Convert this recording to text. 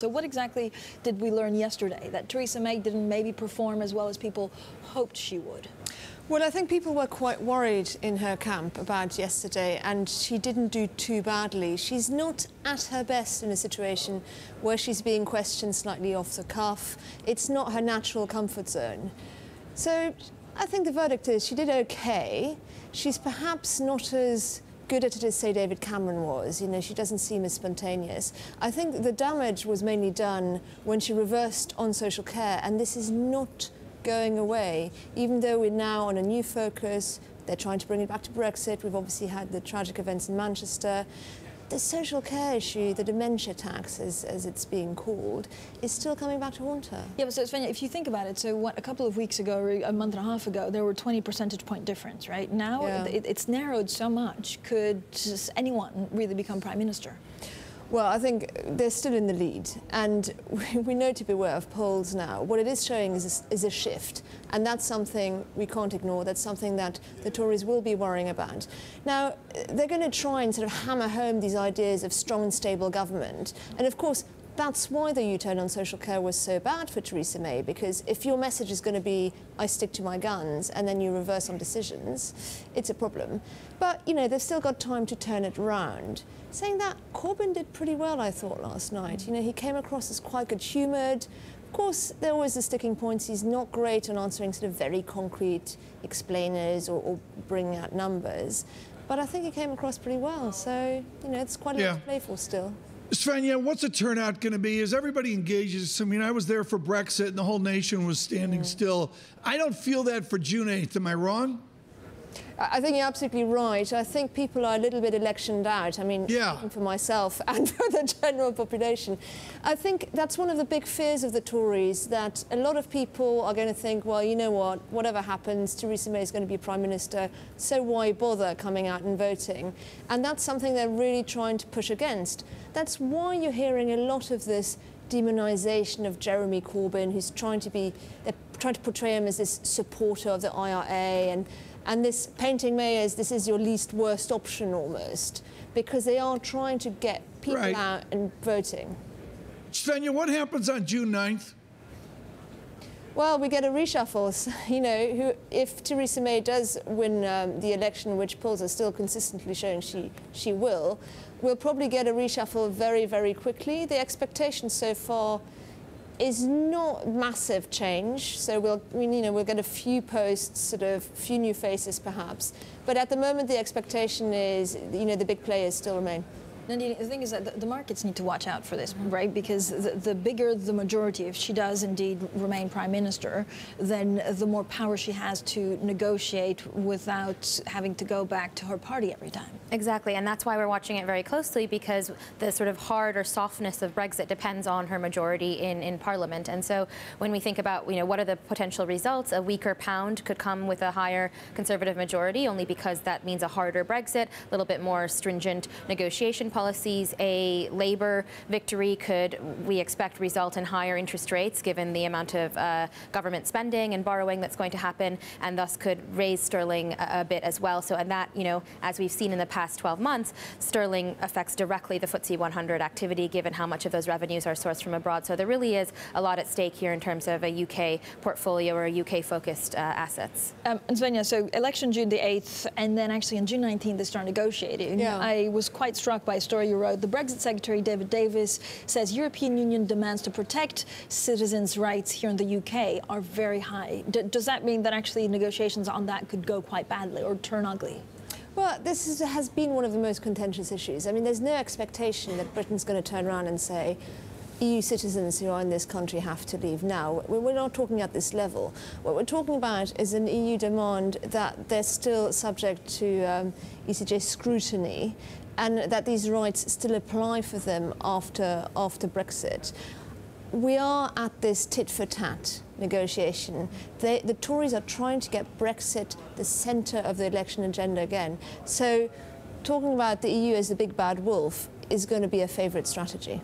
So what exactly did we learn yesterday? That Theresa May didn't maybe perform as well as people hoped she would? Well, I think people were quite worried in her camp about yesterday, and she didn't do too badly. She's not at her best in a situation where she's being questioned slightly off the cuff. It's not her natural comfort zone. So I think the verdict is she did okay. She's perhaps not as good at it as, say, David Cameron was. You know, she doesn't seem as spontaneous. I think the damage was mainly done when she reversed on social care, and this is not going away. Even though we're now on a new focus, they're trying to bring it back to Brexit. We've obviously had the tragic events in Manchester. The social care issue, the dementia tax, as it's being called, is still coming back to haunt her. Yeah, but so Svenja, if you think about it, so what, a couple of weeks ago, or a month and a half ago, there were 20 percentage point difference, right? Now it's narrowed so much. Could anyone really become Prime Minister? Well, I think they're still in the lead, and we know to beware of polls now. What it is showing is a shift, and that's something we can't ignore. That's something that the Tories will be worrying about. Now, they're going to try and sort of hammer home these ideas of strong and stable government, and of course, that's why the U-turn on social care was so bad for Theresa May, because if your message is going to be, I stick to my guns, and then you reverse on decisions, it's a problem. But, you know, they've still got time to turn it around. Saying that, Corbyn did pretty well, I thought, last night. You know, he came across as quite good-humoured. Of course, there are always the sticking points. He's not great on answering sort of very concrete explainers or bringing out numbers. But I think he came across pretty well. So, you know, it's quite a lot to play for still. Svenja, what's the turnout going to be? As everybody engages, I mean, I was there for Brexit and the whole nation was standing still. I don't feel that for June 8th. Am I wrong? I think you're absolutely right. I think people are a little bit electioned out. I mean, speaking for myself and for the general population. I think that's one of the big fears of the Tories, that a lot of people are going to think, well, you know what, whatever happens, Theresa May is going to be Prime Minister, so why bother coming out and voting? And that's something they're really trying to push against. That's why you're hearing a lot of this demonisation of Jeremy Corbyn, who's trying to portray him as this supporter of the IRA, and this painting May as this is your least worst option almost, because they are trying to get people out and voting. Svenja, what happens on June 9th? Well, we get a reshuffle. You know, if Theresa May does win the election, which polls are still consistently showing she will, we'll probably get a reshuffle very, very quickly. The expectation so far is not massive change, so we'll get a few posts, sort of few new faces perhaps, but at the moment the expectation is, you know, the big players still remain. Nandini, the thing is that the markets need to watch out for this, right? Because the bigger the majority, if she does indeed remain Prime Minister, then the more power she has to negotiate without having to go back to her party every time. Exactly, and that's why we're watching it very closely, because the sort of hard or softness of Brexit depends on her majority in Parliament. And so when we think about, you know, what are the potential results, a weaker pound could come with a higher Conservative majority, only because that means a harder Brexit, a little bit more stringent negotiation policies. A Labour victory could, we expect, result in higher interest rates given the amount of government spending and borrowing that's going to happen, and thus could raise sterling a bit as well. So, and that, you know, as we've seen in the past 12 months, sterling affects directly the FTSE 100 activity, given how much of those revenues are sourced from abroad. So there really is a lot at stake here in terms of a UK portfolio or UK-focused assets. And Svenja, so election June the 8th, and then actually on June 19th they start negotiating. Yeah. I was quite struck by a story you wrote. The Brexit Secretary, David Davis, says European Union demands to protect citizens' rights here in the UK are very high. Does that mean that actually negotiations on that could go quite badly or turn ugly? Well, this has been one of the most contentious issues. I mean, there's no expectation that Britain's going to turn around and say, EU citizens who are in this country have to leave now. We're not talking at this level. What we're talking about is an EU demand that they're still subject to ECJ scrutiny, and that these rights still apply for them after Brexit. We are at this tit-for-tat negotiation. The Tories are trying to get Brexit the centre of the election agenda again. So talking about the EU as the big bad wolf is going to be a favourite strategy.